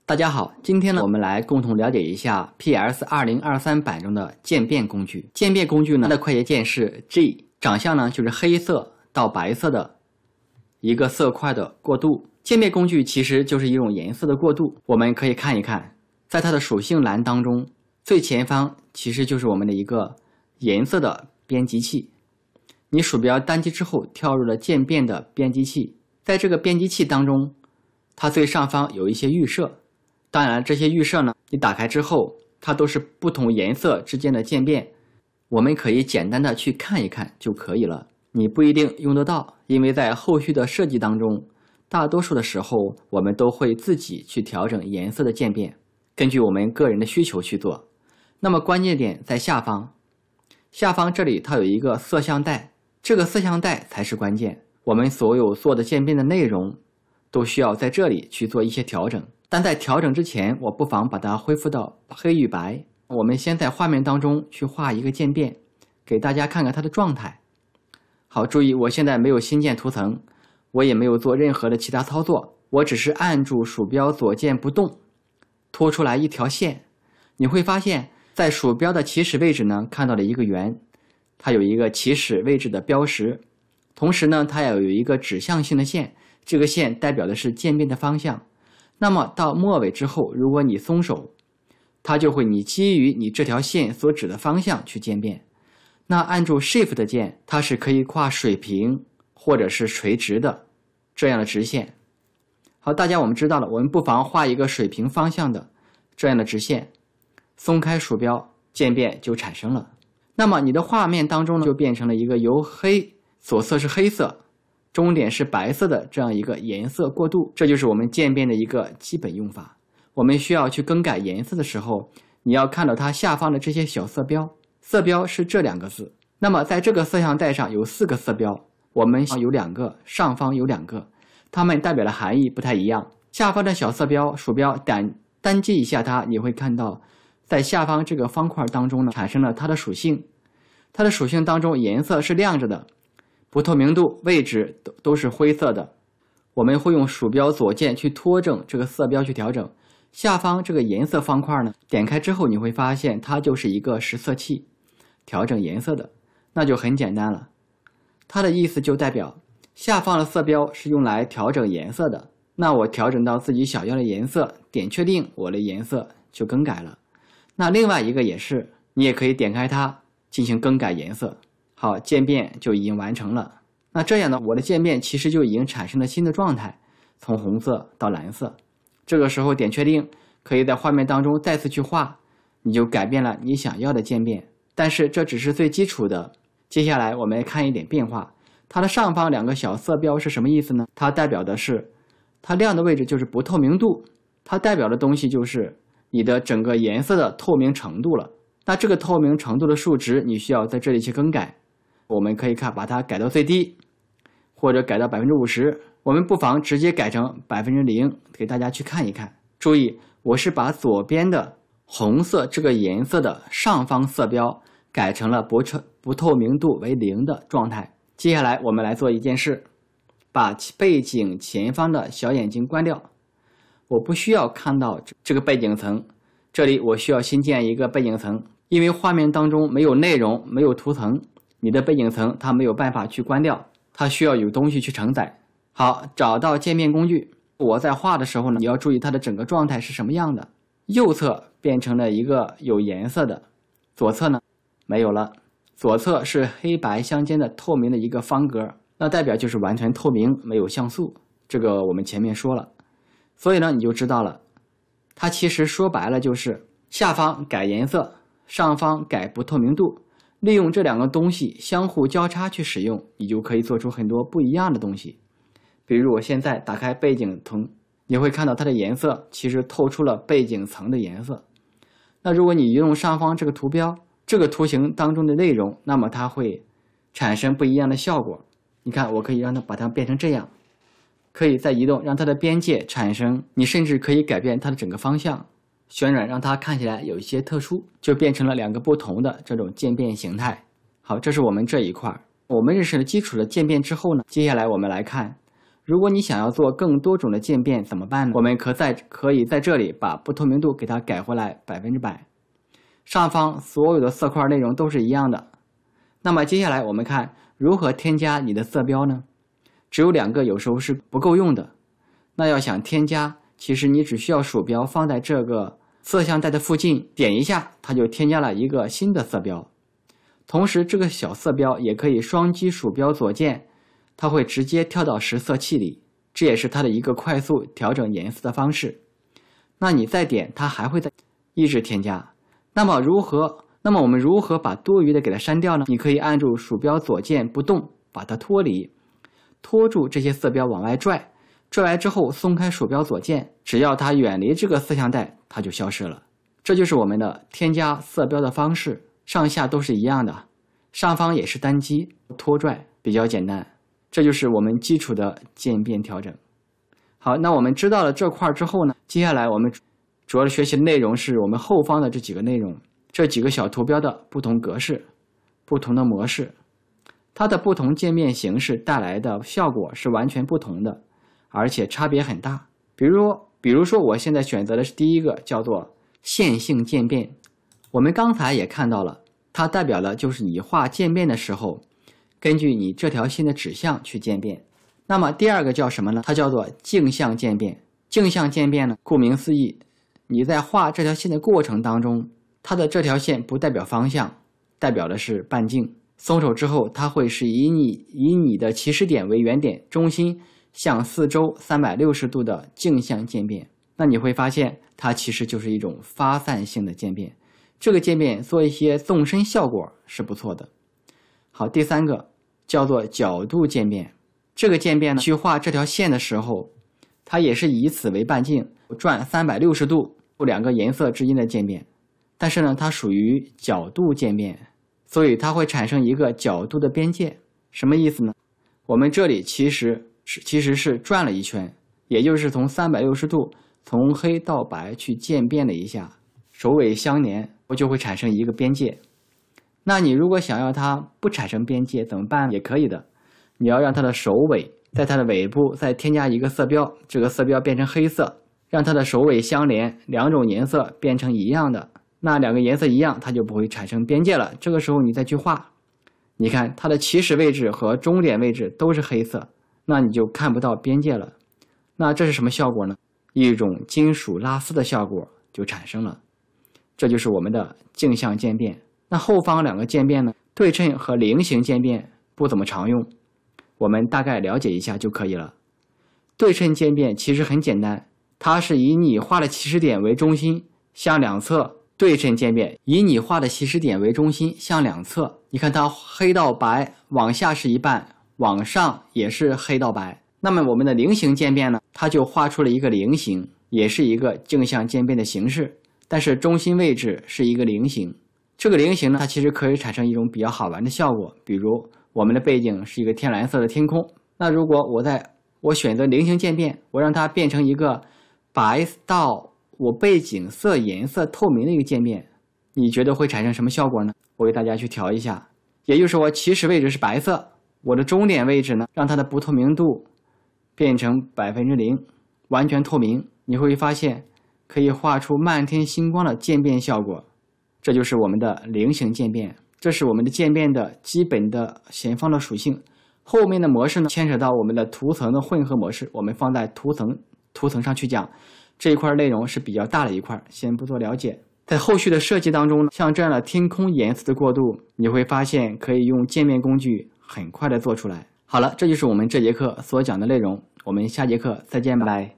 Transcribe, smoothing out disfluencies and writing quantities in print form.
大家好，今天呢，我们来共同了解一下 PS 2023版中的渐变工具。渐变工具呢，它的快捷键是 G， 长相呢就是黑色到白色的一个色块的过渡。渐变工具其实就是一种颜色的过渡。我们可以看一看，在它的属性栏当中，最前方其实就是我们的一个颜色的编辑器。你鼠标单击之后，跳入了渐变的编辑器，在这个编辑器当中，它最上方有一些预设。当然，这些预设呢，你打开之后，它都是不同颜色之间的渐变，我们可以简单的去看一看就可以了。你不一定用得到，因为在后续的设计当中，大多数的时候我们都会自己去调整颜色的渐变，根据我们个人的需求去做。那么关键点在下方，这里它有一个色相带，这个色相带才是关键。我们所有做的渐变的内容都需要在这里去做一些调整。但在调整之前，我不妨把它恢复到黑与白。我们先在画面当中去画一个渐变，给大家看看它的状态。好，注意我现在没有新建图层，我也没有做任何的其他操作，我只是按住鼠标左键不动，拖出来一条线。你会发现在鼠标的起始位置呢，看到了一个圆，它有一个起始位置的标识，同时呢，它也有一个指向性的线，这个线代表的是渐变的方向。那么到末尾之后，如果你松手，它就会你基于你这条线所指的方向去渐变。那按住 Shift 键，它是可以画水平或者是垂直的这样的直线。好，大家我们知道了，我们不妨画一个水平方向的这样的直线，松开鼠标，渐变就产生了。那么你的画面当中呢，就变成了一个由黑，左侧是黑色，中点是白色的这样一个颜色过渡，这就是我们渐变的一个基本用法。我们需要去更改颜色的时候，你要看到它下方的这些小色标，色标是这两个字。那么在这个色相带上有4个色标，我们有2个，上方有2个，它们代表的含义不太一样。下方的小色标，鼠标单击一下它，你会看到在下方这个方块当中呢，产生了它的属性。它的属性当中颜色是亮着的，不透明度位置都是灰色的。我们会用鼠标左键去拖正这个色标去调整。下方这个颜色方块呢，点开之后你会发现它就是一个识色器，调整颜色的，那就很简单了。它的意思就代表下方的色标是用来调整颜色的，那我调整到自己想要的颜色，点确定，我的颜色就更改了。那另外一个也是，你也可以点开它进行更改颜色。好，渐变就已经完成了。那这样呢，我的渐变其实就已经产生了新的状态，从红色到蓝色。这个时候点确定，可以在画面当中再次去画，你就改变了你想要的渐变。但是这只是最基础的。接下来我们来看一点变化。它的上方2个小色标是什么意思呢？它代表的是它亮的位置就是不透明度，它代表的东西就是你的整个颜色的透明程度了。那这个透明程度的数值你需要在这里去更改。我们可以把它改到最低，或者改到 50%， 我们不妨直接改成 0%， 给大家去看一看。注意，我是把左边的红色这个颜色的上方色标改成了不透明度为0的状态。接下来我们来做一件事，把背景前方的小眼睛关掉。我不需要看到这个背景层，这里我需要新建一个背景层，因为画面当中没有内容，没有图层，你的背景层它没有办法去关掉，它需要有东西去承载。好，找到渐变工具，我在画的时候呢，你要注意它的整个状态是什么样的。右侧变成了一个有颜色的，左侧呢没有了，左侧是黑白相间的透明的一个方格，那代表就是完全透明，没有像素，这个我们前面说了。所以呢，你就知道了，它其实说白了就是下方改颜色，上方改不透明度，利用这2个东西相互交叉去使用，你就可以做出很多不一样的东西。比如我现在打开背景层，你会看到它的颜色其实透出了背景层的颜色。那如果你移动上方这个图标，这个图形当中的内容，那么它会产生不一样的效果。你看，我可以让它把它变成这样，可以再移动，让它的边界产生，你甚至可以改变它的整个方向，旋转让它看起来有一些特殊，就变成了2个不同的这种渐变形态。好，这是我们这一块。我们认识了基础的渐变之后呢，接下来我们来看如果你想要做更多种的渐变怎么办呢？我们可以在这里把不透明度给它改回来100%，上方所有的色块内容都是一样的。那么接下来我们看如何添加你的色标呢？只有2个有时候是不够用的。那要想添加，其实你只需要鼠标放在这个色相带的附近，点一下，它就添加了一个新的色标。同时这个小色标也可以双击鼠标左键，它会直接跳到实色器里，这也是它的一个快速调整颜色的方式。那你再点，它还会再一直添加。那么我们如何把多余的给它删掉呢？你可以按住鼠标左键不动，把它脱离，拖住这些色标往外拽，拽完之后松开鼠标左键，只要它远离这个色相带，它就消失了。这就是我们的添加色标的方式，上下都是一样的，上方也是单击拖拽，比较简单。这就是我们基础的渐变调整。好，那我们知道了这块之后呢，接下来我们主要的学习的内容是我们后方的这几个内容，这几个小图标的不同格式、不同的模式，它的不同渐变形式带来的效果是完全不同的，而且差别很大。比如说我现在选择的是第一个，叫做线性渐变。我们刚才也看到了，它代表的就是你画渐变的时候，根据你这条线的指向去渐变。那么第二个叫什么呢？它叫做径向渐变。径向渐变呢，顾名思义，你在画这条线的过程当中，它的这条线不代表方向，代表的是半径。松手之后，它会是以你的起始点为原点，中心向四周360度的径向渐变。那你会发现它其实就是一种发散性的渐变，这个渐变做一些纵深效果是不错的。好，第三个叫做角度渐变。这个渐变呢，去画这条线的时候，它也是以此为半径，转360度2个颜色之间的渐变，但是呢，它属于角度渐变，所以它会产生一个角度的边界。什么意思呢？我们这里其实是转了一圈，也就是从360度从黑到白去渐变了一下，首尾相连，就会产生一个边界。那你如果想要它不产生边界怎么办？也可以的，你要让它的首尾在它的尾部再添加一个色标，这个色标变成黑色，让它的首尾相连，2种颜色变成一样的，那2个颜色一样，它就不会产生边界了。这个时候你再去画，你看它的起始位置和终点位置都是黑色，那你就看不到边界了。那这是什么效果呢？一种金属拉丝的效果就产生了，这就是我们的径向渐变。那后方2个渐变呢，对称和菱形渐变不怎么常用，我们大概了解一下就可以了。对称渐变其实很简单，它是以你画的起始点为中心，向两侧对称渐变，以你画的起始点为中心向两侧，你看它黑到白，往下是一半，往上也是黑到白。那么我们的菱形渐变呢，它就画出了一个菱形，也是一个径向渐变的形式，但是中心位置是一个菱形。这个菱形呢，它其实可以产生一种比较好玩的效果，比如我们的背景是一个天蓝色的天空，那如果我选择菱形渐变，我让它变成一个白到我背景色颜色透明的一个渐变，你觉得会产生什么效果呢？我给大家去调一下，也就是我起始位置是白色，我的终点位置呢，让它的不透明度变成0%，完全透明，你会发现可以画出漫天星光的渐变效果。这就是我们的菱形渐变，这是我们的渐变的基本的前方的属性。后面的模式呢，牵扯到我们的图层的混合模式，我们放在图层上去讲，这一块内容是比较大的一块，先不做了解。在后续的设计当中呢，像这样的天空颜色的过渡，你会发现可以用渐变工具很快的做出来。好了，这就是我们这节课所讲的内容，我们下节课再见，拜拜。